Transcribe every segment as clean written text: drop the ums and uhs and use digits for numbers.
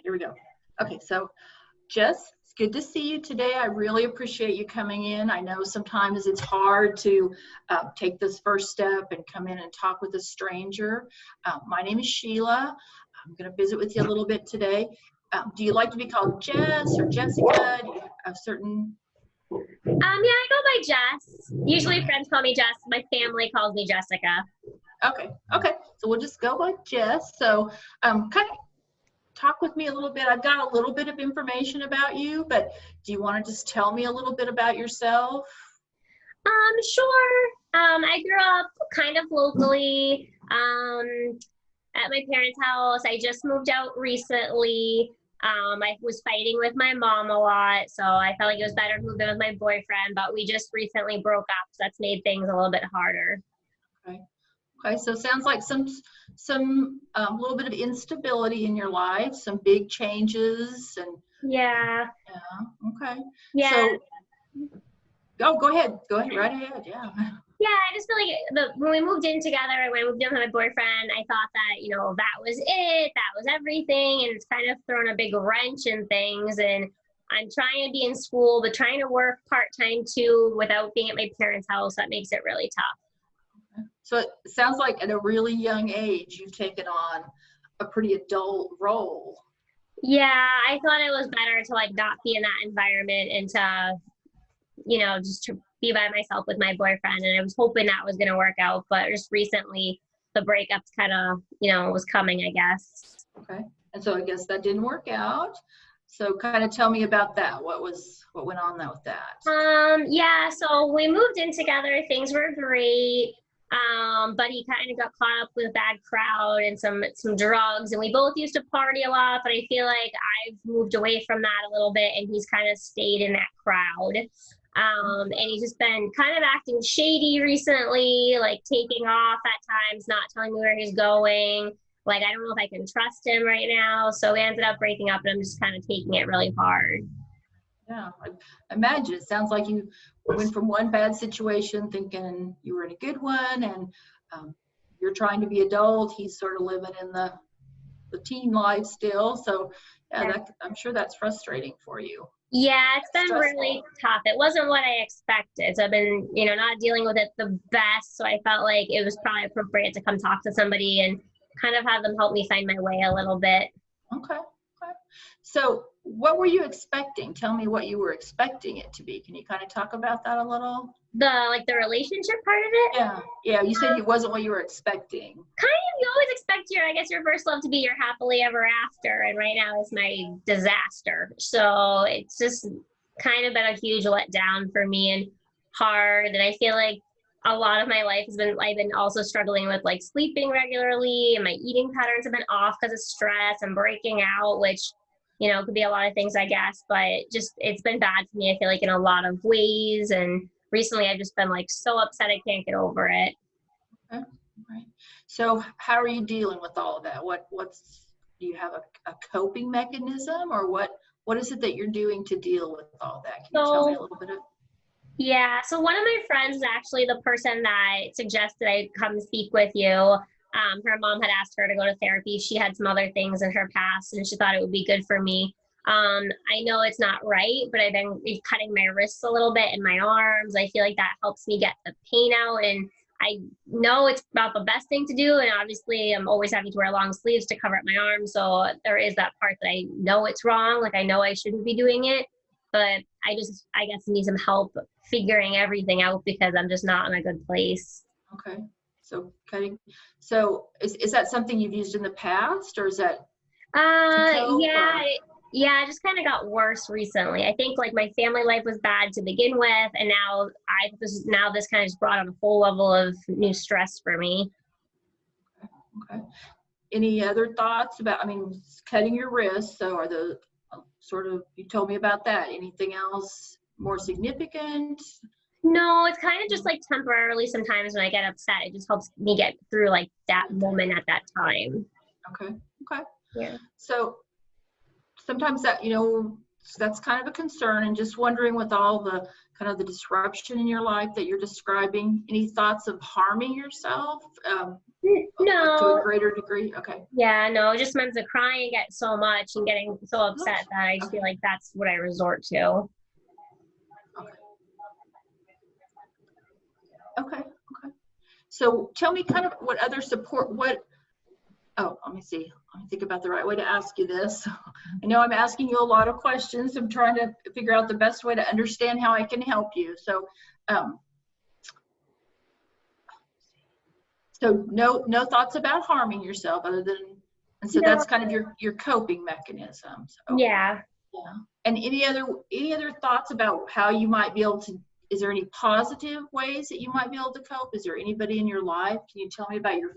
Here we go. Okay, so Jess, it's good to see you today. I really appreciate you coming in. I know sometimes it's hard to take this first step and come in and talk with a stranger. My name is Sheila. I'm going to visit with you a little bit today. Do you like to be called Jess or Jessica? Do you have certain... Yeah, I go by Jess. Usually friends call me Jess. My family calls me Jessica. Okay. So we'll just go by Jess. So kind of talk with me a little bit. I've got a little bit of information about you, but do you want to just tell me a little bit about yourself? Sure. I grew up kind of locally, at my parents' house. I just moved out recently. I was fighting with my mom a lot, so I felt like it was better to move in with my boyfriend, but we just recently broke up, so that's made things a little bit harder. Okay, so it sounds like some little bit of instability in your life, some big changes, and yeah. Okay. Yeah. So, go ahead, right ahead. Yeah. Yeah, I just feel like when we moved in together, when I moved in with my boyfriend, I thought that, that was it, that was everything, and it's kind of thrown a big wrench in things, and I'm trying to be in school, but trying to work part-time too without being at my parents' house, that makes it really tough. Okay. So it sounds like at a really young age, you've taken on a pretty adult role. Yeah, I thought it was better to not be in that environment and to, just to be by myself with my boyfriend. And I was hoping that was going to work out, but just recently the breakups kind of, was coming, I guess. Okay. And so I guess that didn't work out. So kind of tell me about that. What went on with that? Yeah, so we moved in together. Things were great. But he kind of got caught up with a bad crowd and some drugs, and we both used to party a lot, but I feel like I've moved away from that a little bit, and he's kind of stayed in that crowd. And he's just been kind of acting shady recently, taking off at times, not telling me where he's going. I don't know if I can trust him right now. So we ended up breaking up, and I'm just kind of taking it really hard. Yeah, I imagine it sounds like you went from one bad situation thinking you were in a good one, and you're trying to be adult. He's sort of living in the teen life still. So yeah, I'm sure that's frustrating for you. Yeah, it's been really tough. It wasn't what I expected. So I've been, not dealing with it the best. So I felt like it was probably appropriate to come talk to somebody and kind of have them help me find my way a little bit. Okay. So what were you expecting? Tell me what you were expecting it to be. Can you kind of talk about that a little? The relationship part of it? Yeah. You said it wasn't what you were expecting. Kind of, you always expect your first love to be your happily ever after. And right now it's my disaster. So it's just kind of been a huge letdown for me and hard. And I feel like a lot of my life I've been also struggling with sleeping regularly, and my eating patterns have been off because of stress and breaking out, which could be a lot of things, I guess, but it's been bad for me, I feel like, in a lot of ways. And recently I've just been so upset I can't get over it. Okay. Right. So how are you dealing with all of that? Do you have a coping mechanism, or what is it that you're doing to deal with all that? Can you tell me a little bit of? Yeah. So one of my friends is actually the person that suggested I come speak with you. Her mom had asked her to go to therapy. She had some other things in her past, and she thought it would be good for me. I know it's not right, but I've been cutting my wrists a little bit and my arms. I feel like that helps me get the pain out, and I know it's about the best thing to do. And obviously I'm always having to wear long sleeves to cover up my arms. So there is that part that I know it's wrong. I know I shouldn't be doing it, but I guess need some help figuring everything out because I'm just not in a good place. Okay. So cutting. So is that something you've used in the past, or is that? Yeah, it just kind of got worse recently. I think my family life was bad to begin with, and now this kind of just brought on a whole level of new stress for me. Okay. Any other thoughts about? Cutting your wrists. So are the you told me about that. Anything else more significant? No, it's kind of just temporarily. Sometimes when I get upset, it just helps me get through that moment at that time. Okay. Yeah. So sometimes that, So that's kind of a concern, and just wondering with all the kind of the disruption in your life that you're describing, any thoughts of harming yourself to a No. greater degree? Okay. Yeah, no, it just meant to cry and get so much and getting so upset that I just Okay. feel like that's what I resort to. Okay. Okay. Okay. So tell me kind of what other support, let me see. Let me think about the right way to ask you this. I know I'm asking you a lot of questions. I'm trying to figure out the best way to understand how I can help you. So, no thoughts about harming yourself other than, and so No. that's kind of your coping mechanism. So, Yeah. yeah. And any other thoughts about how you might be able to, is there any positive ways that you might be able to cope? Is there anybody in your life? Can you tell me about your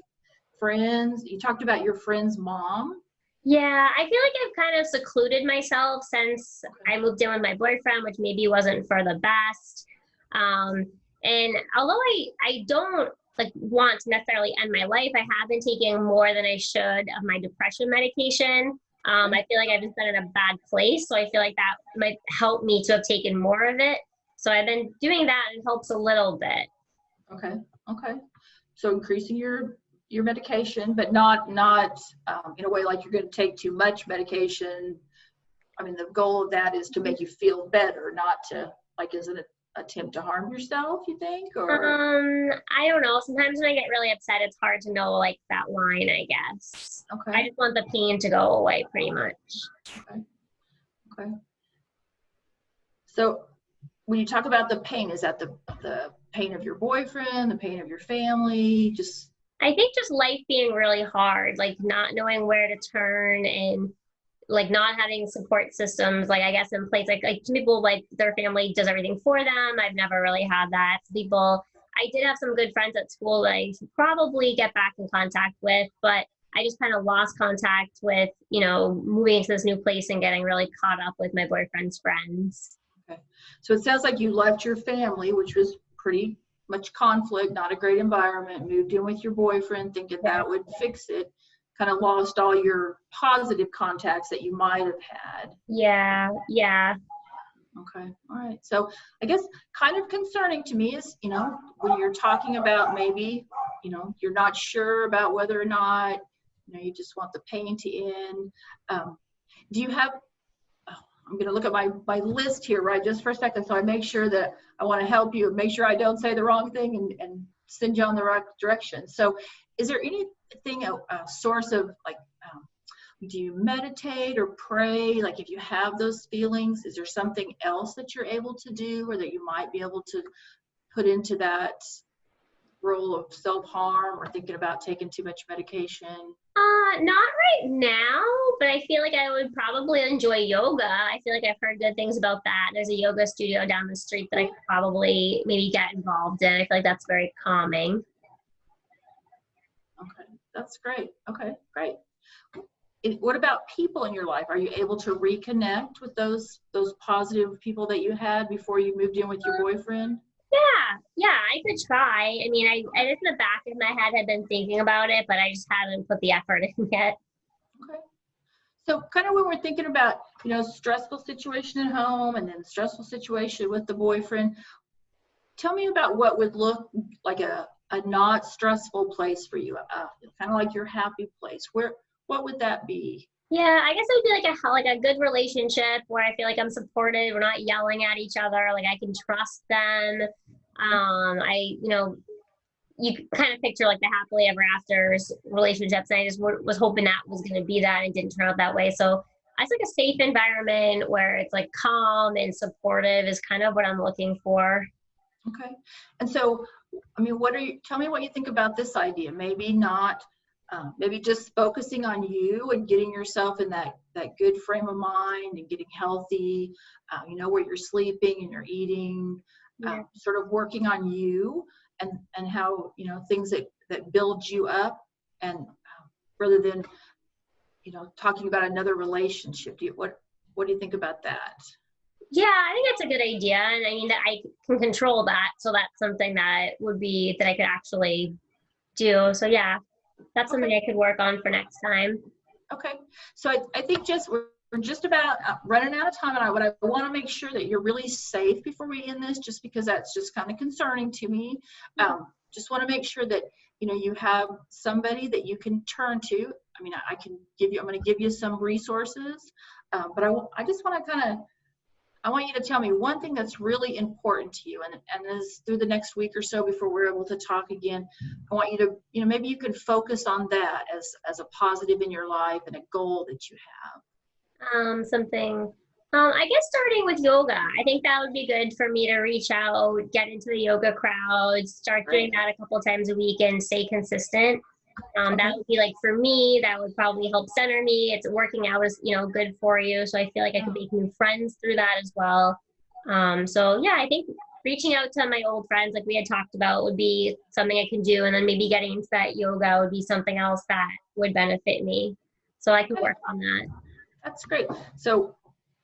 friends? You talked about your friend's mom. Yeah, I feel like I've kind of secluded myself since I moved in with my boyfriend, which maybe wasn't for the best. And although I don't like want to necessarily end my life, I have been taking more than I should of my depression medication. I feel like I've just been in a bad place, so I feel like that might help me to have taken more of it. So I've been doing that, and it helps a little bit. Okay. Okay. So increasing your medication, but not in a way like you're going to take too much medication. I mean, the goal of that is to make you feel better, not to, like, is it an attempt to harm yourself, you think? Or I don't know. Sometimes when I get really upset, it's hard to know like that line, I guess. okay. I just want the pain to go away pretty much. Okay. Okay. So when you talk about the pain, is that the pain of your boyfriend, the pain of your family? Just I think just life being really hard, like not knowing where to turn and like not having support systems, like I guess in place, like some people like their family does everything for them. I've never really had that. People, I did have some good friends at school that I should probably get back in contact with, but I just kind of lost contact with, moving into this new place and getting really caught up with my boyfriend's friends. okay. So it sounds like you left your family, which was pretty much conflict, not a great environment, moved in with your boyfriend thinking that would fix it, kind of lost all your positive contacts that you might have had. Yeah. Okay. All right. So I guess kind of concerning to me is, when you're talking about maybe, you're not sure about whether or not, you just want the pain to end. Do you have, I'm going to look at my list here, right, just for a second. So I make sure that I want to help you, make sure I don't say the wrong thing and send you on the right direction. So is there anything, a source of like, do you meditate or pray? Like if you have those feelings, is there something else that you're able to do or that you might be able to put into that role of self-harm or thinking about taking too much medication? Not right now, but I feel like I would probably enjoy yoga. I feel like I've heard good things about that. There's a yoga studio down the street that I could probably maybe get involved in. I feel like that's very calming. Okay, that's great. Okay, great. What about people in your life? Are you able to reconnect with those positive people that you had before you moved in with your boyfriend? Yeah, I could try. I mean, I just in the back of my head had been thinking about it, but I just haven't put the effort in yet. Okay. So kind of when we're thinking about, stressful situation at home and then stressful situation with the boyfriend, tell me about what would look like a not stressful place for you, kind of like your happy place. What would that be? Yeah, I guess it would be like a good relationship where I feel like I'm supported. We're not yelling at each other. Like I can trust them. You kind of picture like the happily ever afters relationships, and I just was hoping that was going to be that, and it didn't turn out that way. So I just like a safe environment where it's like calm and supportive is kind of what I'm looking for. Okay. And so, I mean, tell me what you think about this idea. Maybe not, maybe just focusing on you and getting yourself in that good frame of mind and getting healthy, where you're sleeping and you're eating, sort of working on you and how, things that build you up, and rather than, talking about another relationship. What do you think about that? Yeah, I think that's a good idea. And I mean that I can control that. So that's something that I could actually do. So yeah, that's something I could work on for next time. Okay. So I think just we're just about running out of time, and what I want to make sure that you're really safe before we end this, just because that's just kind of concerning to me. Just want to make sure that you have somebody that you can turn to. I mean, I'm going to give you some resources, but I just want to I want you to tell me one thing that's really important to you, and as through the next week or so before we're able to talk again, I want you to, maybe you can focus on that as a positive in your life and a goal that you have. I guess starting with yoga. I think that would be good for me to reach out, get into the yoga crowd, start doing that a couple times a week and stay consistent. That would be like, for me, that would probably help center me. It's working out is, good for you. So I feel like I could make new friends through that as well. So yeah, I think reaching out to my old friends, like we had talked about, would be something I can do. And then maybe getting into that yoga would be something else that would benefit me. So I can work on that. That's great. So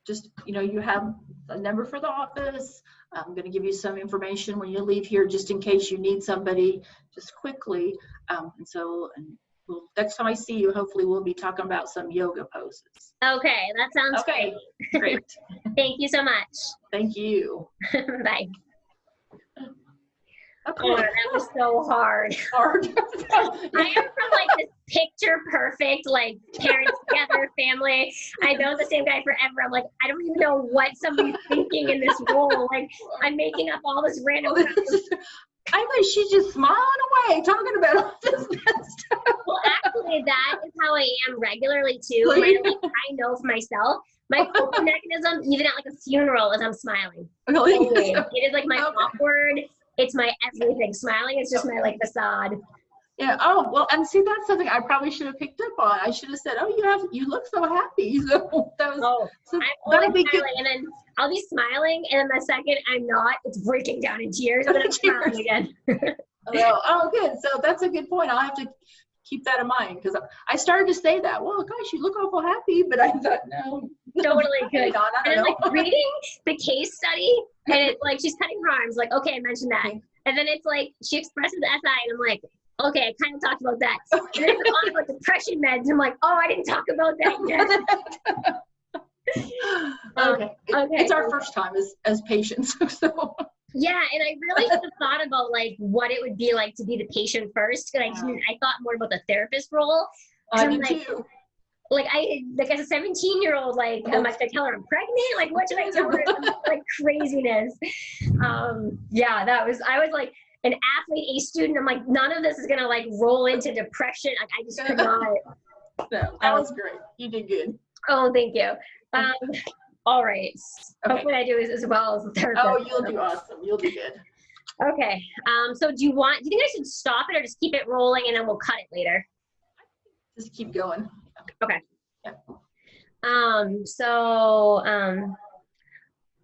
just, you have a number for the office. I'm going to give you some information when you leave here, just in case you need somebody just quickly. Next time I see you, hopefully we'll be talking about some yoga poses. Okay, that sounds great. Thank you so much. Thank you. Bye. Okay. Oh, that was so hard. Hard. I am from like this picture perfect, like parents together, family. I know the same guy forever. I'm like, I don't even know what somebody's thinking in this role. Like, I'm making up all this random stuff. I think she's just smiling away, talking about all this stuff. Well, actually, that is how I am regularly too. I know for myself, my coping mechanism, even at like a funeral, is I'm smiling. Really? It is like my awkward. It's my everything. Smiling is just my like facade. Yeah. Oh, well, and see, that's something I probably should have picked up on. I should have said, "Oh, you look so happy." So that was. I'm always smiling, and then I'll be smiling, and then the second I'm not, it's breaking down in tears, and then I'm smiling again. Good. So that's a good point. I'll have to keep that in mind, because I started to say that. Well, gosh, you look awful happy, but I thought no. Totally good. And then like reading the case study, and it's like she's cutting her arms. Like, okay, I mentioned that, and then it's like she expresses SI, and I'm like, okay, I kind of talked about that. Okay. And then it's on about depression meds. And I'm like, oh, I didn't talk about that yet. Okay. It's our first time as patients. So. Yeah, and I really should have thought about like what it would be like to be the patient first, because I thought more about the therapist role. I did too. Like as a 17-year-old, like am I gonna tell her I'm pregnant? Like what should I tell her? Like craziness. I was like an athlete, A student. I'm like, none of this is gonna like roll into depression. Like I just could not. No, that was great. You did good. Oh, thank you. All right. Okay. Hopefully I do as well as the therapist. Oh, you'll do awesome. You'll do good. Okay. So do you think I should stop it or just keep it rolling and then we'll cut it later? Just keep going. Okay. Yeah.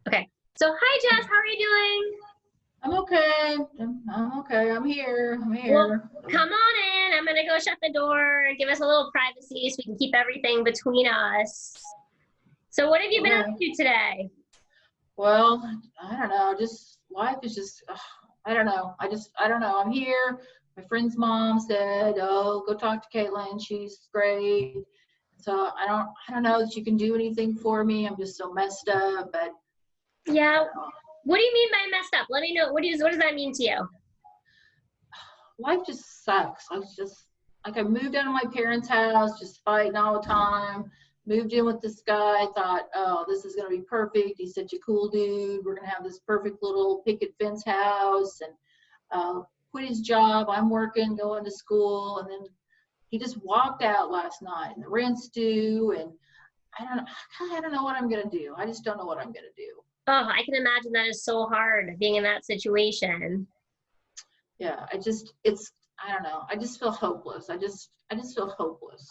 Okay. So hi Jess, how are you doing? I'm okay. I'm here. Well, come on in. I'm gonna go shut the door, give us a little privacy so we can keep everything between us. So what have you been up to today? Well, I don't know. Just life is just, I don't know. I don't know. I'm here. My friend's mom said, "Oh, go talk to Caitlin. She's great." So I don't know that you can do anything for me. I'm just so messed up. But yeah. What do you mean by messed up? Let me know. What does that mean to you? Life just sucks. I moved out of my parents' house, just fighting all the time. Moved in with this guy. I thought, oh, this is going to be perfect. He's such a cool dude. We're going to have this perfect little picket fence house. And quit his job. I'm working, going to school. And then he just walked out last night. And the rent's due. And I don't know what I'm going to do. I just don't know what I'm going to do. Oh, I can imagine that is so hard being in that situation. Yeah, I don't know. I just feel hopeless. I just feel hopeless.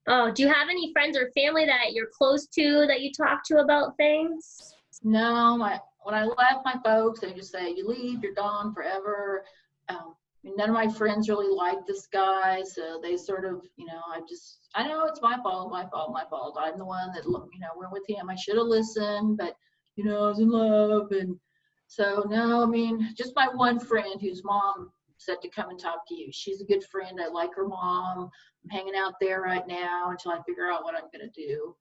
Oh, do you have any friends or family that you're close to that you talk to about things? No, when I left my folks, they just say, you leave, you're gone forever. None of my friends really like this guy, so they sort of, I know it's my fault. I'm the one that, went with him. I should have listened, but, I was in love. And so, no, just my one friend whose mom said to come and talk to you. She's a good friend. I like her mom. I'm hanging out there right now until I figure out what I'm going to do.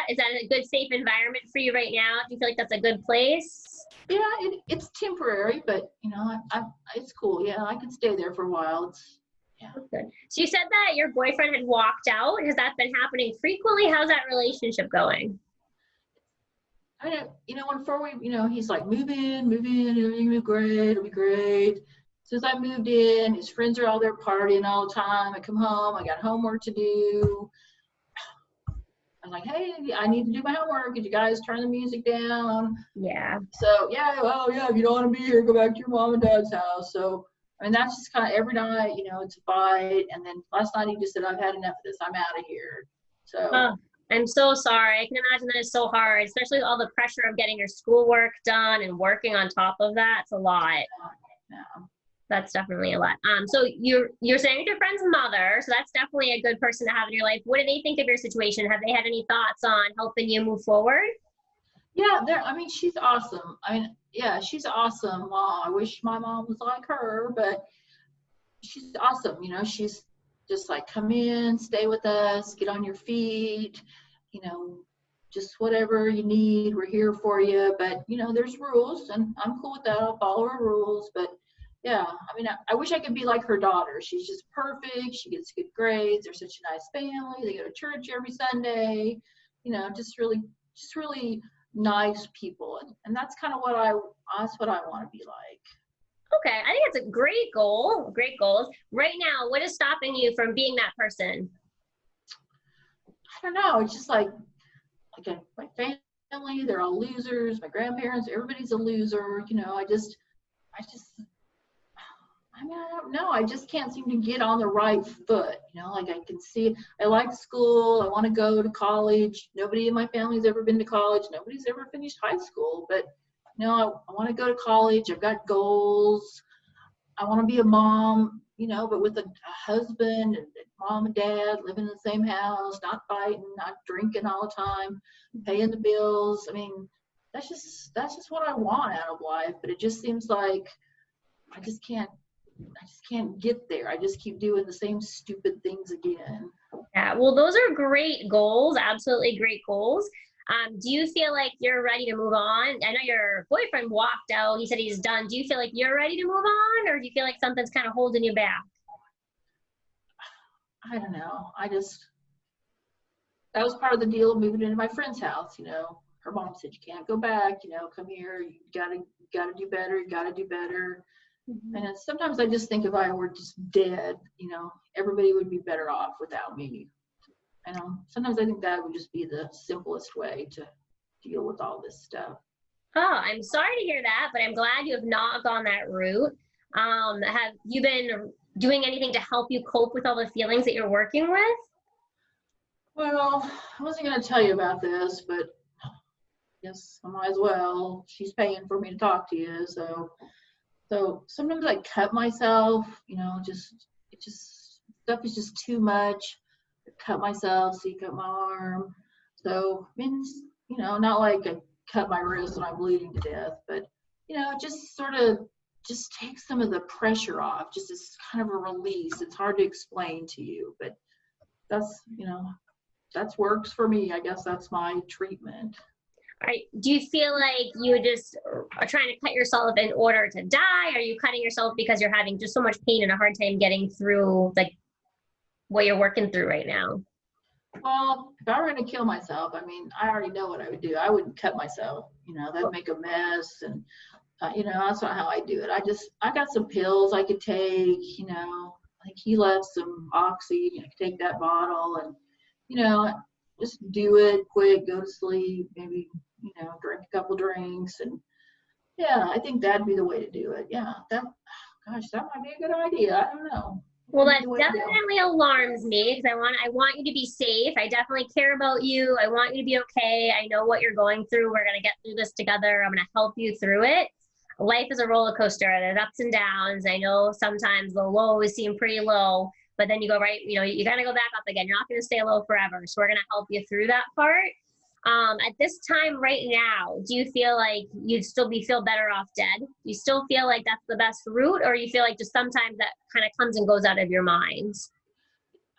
Is that a good, safe environment for you right now? Do you feel like that's a good place? Yeah, it's temporary, but it's cool. Yeah, I can stay there for a while. Yeah. Good. So you said that your boyfriend had walked out. Has that been happening frequently? How's that relationship going? I mean, when before he's like, move in, everything will be great, it'll be great. Since I moved in, his friends are all there partying all the time. I come home, I got homework to do. I'm like, hey, I need to do my homework. Could you guys turn the music down? Yeah. So yeah, well, yeah, if you don't want to be here, go back to your mom and dad's house. So I mean, that's just kind of every night, it's a fight. And then last night he just said, I've had enough of this. I'm out of here. So. Oh, I'm so sorry. I can imagine that it's so hard, especially with all the pressure of getting your schoolwork done and working on top of that. It's a lot. Yeah. That's definitely a lot. So you're staying with your friend's mother, so that's definitely a good person to have in your life. What do they think of your situation? Have they had any thoughts on helping you move forward? Yeah, she's awesome. I mean, yeah, she's awesome. Well, I wish my mom was like her, but she's awesome. She's just like, come in, stay with us, get on your feet, just whatever you need, we're here for you. But, there's rules, and I'm cool with that. I'll follow her rules. But yeah, I mean, I wish I could be like her daughter. She's just perfect. She gets good grades. They're such a nice family. They go to church every Sunday, just really nice people. And that's kind of what I want to be like. Okay, I think that's a great goal. Great goals. Right now, what is stopping you from being that person? I don't know. It's just like my family, they're all losers. My grandparents, everybody's a loser. I don't know. I just can't seem to get on the right foot. Like I can see, I like school. I want to go to college. Nobody in my family's ever been to college. Nobody's ever finished high school. But, I want to go to college. I've got goals. I want to be a mom, but with a husband and mom and dad, living in the same house, not fighting, not drinking all the time, paying the bills. I mean, that's just what I want out of life. But it just seems like I just can't get there. I just keep doing the same stupid things again. Yeah, well, those are great goals. Absolutely great goals. Do you feel like you're ready to move on? I know your boyfriend walked out. He said he's done. Do you feel like you're ready to move on, or do you feel like something's kind of holding you back? I don't know. That was part of the deal of moving into my friend's house. Her mom said, you can't go back, come here. You gotta do better. You gotta do better. Mm-hmm. And sometimes I just think if I were just dead, everybody would be better off without me. Sometimes I think that would just be the simplest way to deal with all this stuff. Oh, I'm sorry to hear that, but I'm glad you have not gone that route. Have you been doing anything to help you cope with all the feelings that you're working with? Well, I wasn't going to tell you about this, but I guess I might as well. She's paying for me to talk to you, so sometimes I cut myself. Stuff is just too much. Cut myself, so you cut my arm. So, I mean, not like I cut my wrist and I'm bleeding to death, but, it just sort of just takes some of the pressure off, just as kind of a release. It's hard to explain to you, but that's works for me. I guess that's my treatment. Do you feel like you just are trying to cut yourself in order to die? Are you cutting yourself because you're having just so much pain and a hard time getting through, like, what you're working through right now? Well, if I were going to kill myself, I mean, I already know what I would do. I wouldn't cut myself. That'd make a mess. And, that's not how I do it. I got some pills I could take, I think he left some Oxy. I could take that bottle and, just do it quick, go to sleep, maybe, drink a couple drinks. And yeah, I think that'd be the way to do it. Yeah, that might be a good idea. I don't know. Well, that definitely alarms me because I want you to be safe. I definitely care about you. I want you to be okay. I know what you're going through. We're going to get through this together. I'm going to help you through it. Life is a roller coaster. There's ups and downs. I know sometimes the lows seem pretty low, but then you go right, you got to go back up again. You're not going to stay low forever. So we're going to help you through that part. At this time right now, do you feel like you'd still feel better off dead? Do you still feel like that's the best route, or you feel like just sometimes that kind of comes and goes out of your mind?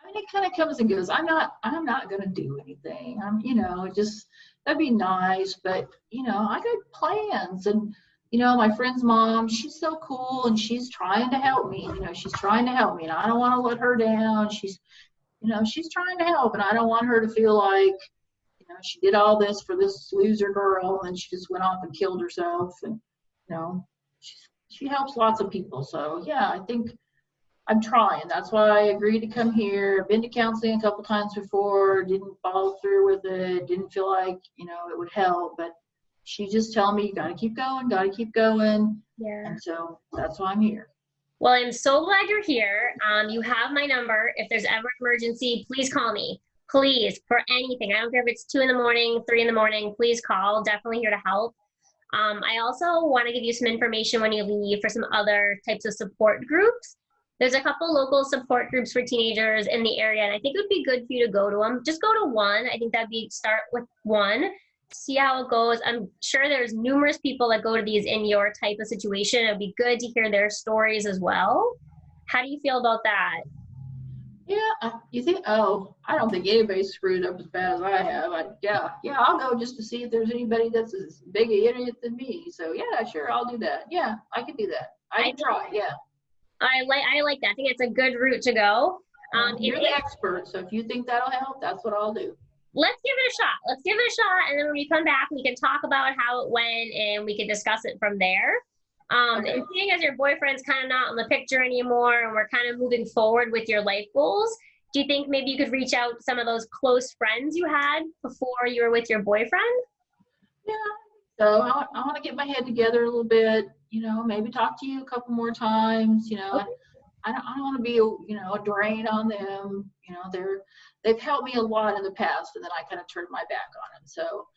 I mean, it kind of comes and goes. I'm not going to do anything. Just, that'd be nice, but I got plans. And my friend's mom, she's so cool, and she's trying to help me. She's trying to help me, and I don't want to let her down. She's trying to help, and I don't want her to feel like, she did all this for this loser girl, and she just went off and killed herself. And she helps lots of people. So yeah, I think I'm trying. That's why I agreed to come here. I've been to counseling a couple times before, didn't follow through with it, didn't feel like, it would help. But she just telling me, you got to keep going, got to keep going. Yeah. And so that's why I'm here. Well, I'm so glad you're here. You have my number. If there's ever an emergency, please call me. Please, for anything. I don't care if it's 2 a.m, 3 a.m, please call. Definitely here to help. I also want to give you some information when you leave for some other types of support groups. There's a couple local support groups for teenagers in the area, and I think it would be good for you to go to them. Just go to one. I think that'd be, start with one, see how it goes. I'm sure there's numerous people that go to these in your type of situation. It'd be good to hear their stories as well. How do you feel about that? Yeah, you think, oh, I don't think anybody's screwed up as bad as I have. Yeah, I'll go just to see if there's anybody that's as big an idiot than me. So yeah, sure, I'll do that. Yeah, I can do that. I can try, yeah. I like that. I think it's a good route to go. You're the expert, so if you think that'll help, that's what I'll do. Let's give it a shot. Let's give it a shot, and then when we come back, we can talk about how it went, and we can discuss it from there. Okay. And seeing as your boyfriend's kind of not in the picture anymore, and we're kind of moving forward with your life goals, do you think maybe you could reach out to some of those close friends you had before you were with your boyfriend? Yeah. So I want to get my head together a little bit, maybe talk to you a couple more times, Okay. I don't want to be, a drain on them. They've helped me a lot in the past, and then I kind of turned my back on them. So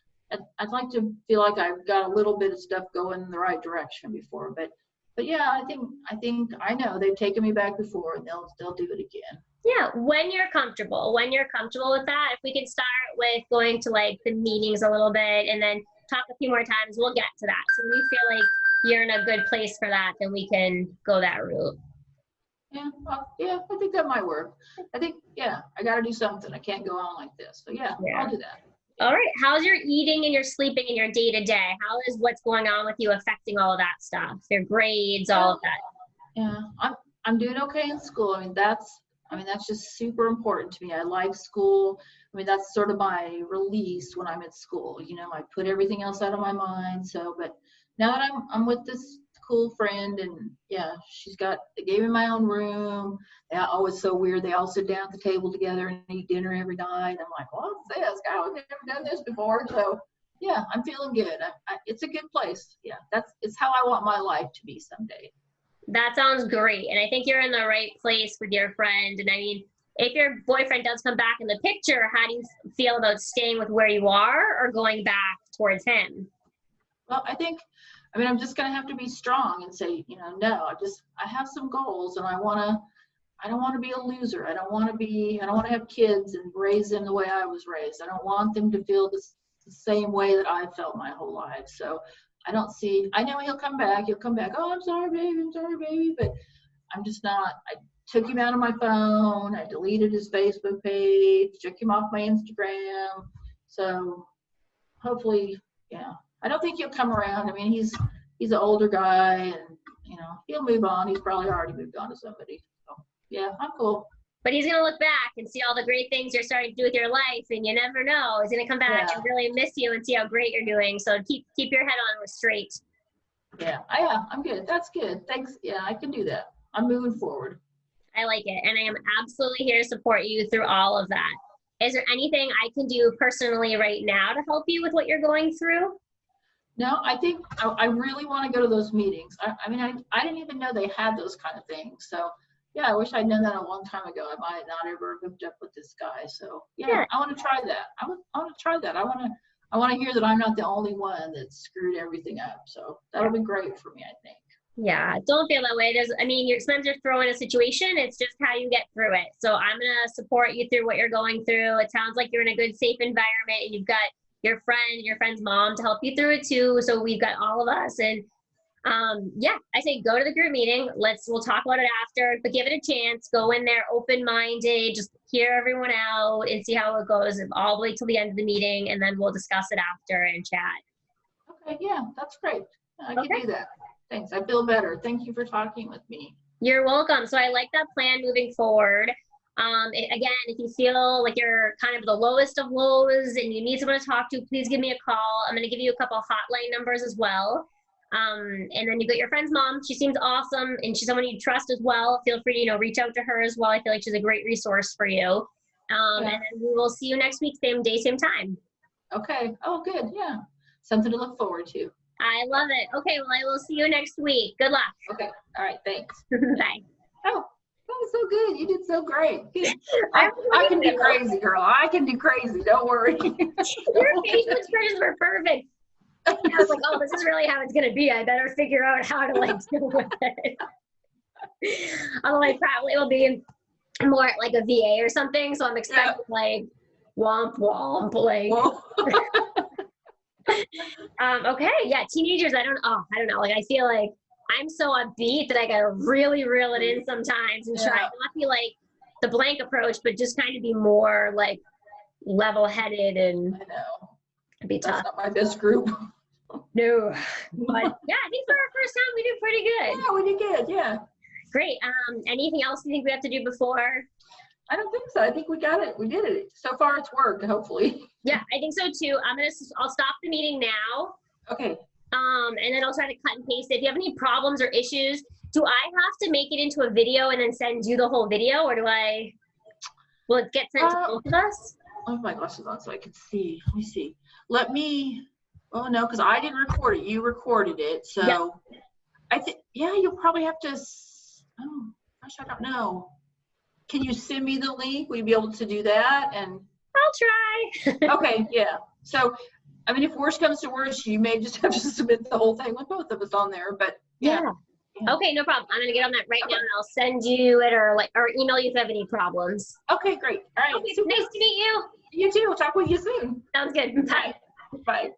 I'd like to feel like I've got a little bit of stuff going in the right direction before, but yeah, I think I know they've taken me back before, and they'll do it again. Yeah, when you're comfortable with that. If we could start with going to like the meetings a little bit, and then talk a few more times, we'll get to that. So when you feel like you're in a good place for that, then we can go that route. Yeah, well, yeah, I think that might work. I think, yeah, I got to do something. I can't go on like this. So yeah, I'll do that. All right. How's your eating and your sleeping and your day-to-day? How is what's going on with you affecting all of that stuff? Your grades, all of that? Yeah, I'm doing okay in school. That's just super important to me. I like school. That's sort of my release when I'm at school. I put everything else out of my mind. So, but now that I'm with this cool friend, and yeah, they gave me my own room. Oh, it's so weird. They all sit down at the table together and eat dinner every night. I'm like, what's this? I've never done this before. So yeah, I'm feeling good. It's a good place. Yeah, it's how I want my life to be someday. That sounds great. And I think you're in the right place with your friend. And if your boyfriend does come back in the picture, how do you feel about staying with where you are or going back towards him? Well, I'm just going to have to be strong and say, no, I have some goals, and I don't want to be a loser. I don't want to have kids and raise them the way I was raised. I don't want them to feel the same way that I felt my whole life. So I know he'll come back. Oh, I'm sorry, baby. But I'm just not. I took him out of my phone. I deleted his Facebook page, took him off my Instagram. So hopefully, yeah. I don't think he'll come around. He's an older guy, and he'll move on. He's probably already moved on to somebody. So yeah, I'm cool. But he's gonna look back and see all the great things you're starting to do with your life, and you never know. He's gonna come back and really miss you and see how great you're doing. So keep your head on straight. Yeah, I'm good. That's good. Thanks. Yeah, I can do that. I'm moving forward. I like it, and I am absolutely here to support you through all of that. Is there anything I can do personally right now to help you with what you're going through? No, I think I really want to go to those meetings. I didn't even know they had those kind of things. So yeah, I wish I'd known that a long time ago. I might not ever hooked up with this guy. So yeah. I want to try that. I want to try that. I want to hear that I'm not the only one that screwed everything up. So that'll be great for me, I think. Yeah, don't feel that way. You're sometimes you're thrown in a situation. It's just how you get through it. So I'm gonna support you through what you're going through. It sounds like you're in a good, safe environment, and you've got your friend's mom to help you through it too. So we've got all of us, and Yeah, I say go to the group meeting. We'll talk about it after, but give it a chance. Go in there open-minded, just hear everyone out and see how it goes all the way till the end of the meeting, and then we'll discuss it after and chat. Okay, yeah, that's great. I can do that. Thanks. I feel better. Thank you for talking with me. You're welcome. So I like that plan moving forward. Again, if you feel like you're kind of the lowest of lows and you need someone to talk to, please give me a call. I'm going to give you a couple hotline numbers as well. And then you've got your friend's mom. She seems awesome, and she's someone you trust as well. Feel free to, reach out to her as well. I feel like she's a great resource for you. And then we will see you next week, same day, same time. Okay. Oh, good. Yeah. Something to look forward to. I love it. Okay, well, I will see you next week. Good luck. Okay. All right. Thanks. Bye. Oh, that was so good. You did so great. Good. I can do crazy, girl. I can do crazy. Don't worry. Your facial expressions were perfect. I was like, oh, this is really how it's going to be. I better figure out how to deal with it. Although I probably will be more like a VA or something. So I'm expecting womp womp. Okay. Yeah. Teenagers. I don't know. I feel like I'm so upbeat that I got to really reel it in sometimes and try not to be like the blank approach, but just kind of be more level headed and I know. Be tough. That's not my best group. No, but yeah, I think for our first time we did pretty good. Yeah, we did good. Yeah. Great. Anything else you think we have to do before? I don't think so. I think we got it. We did it. So far, it's worked. Hopefully. Yeah, I think so too. I'll stop the meeting now. Okay. And then I'll try to cut and paste it. If you have any problems or issues, do I have to make it into a video and then send you the whole video, or will it get sent to both of us? I have my glasses on so I can see. Let me see. Oh no, because I didn't record it. You recorded it. So I think, you'll probably have to, oh gosh, I don't know. Can you send me the link? Will you be able to do that? And I'll try. Okay, yeah. So, I mean, if worse comes to worse, you may just have to submit the whole thing with both of us on there, but yeah. Okay, no problem. I'm going to get on that right now, and I'll send you it or email you if you have any problems. Okay, great. All right. Okay, nice to meet you. You too. We'll talk with you soon. Sounds good. Bye. Bye.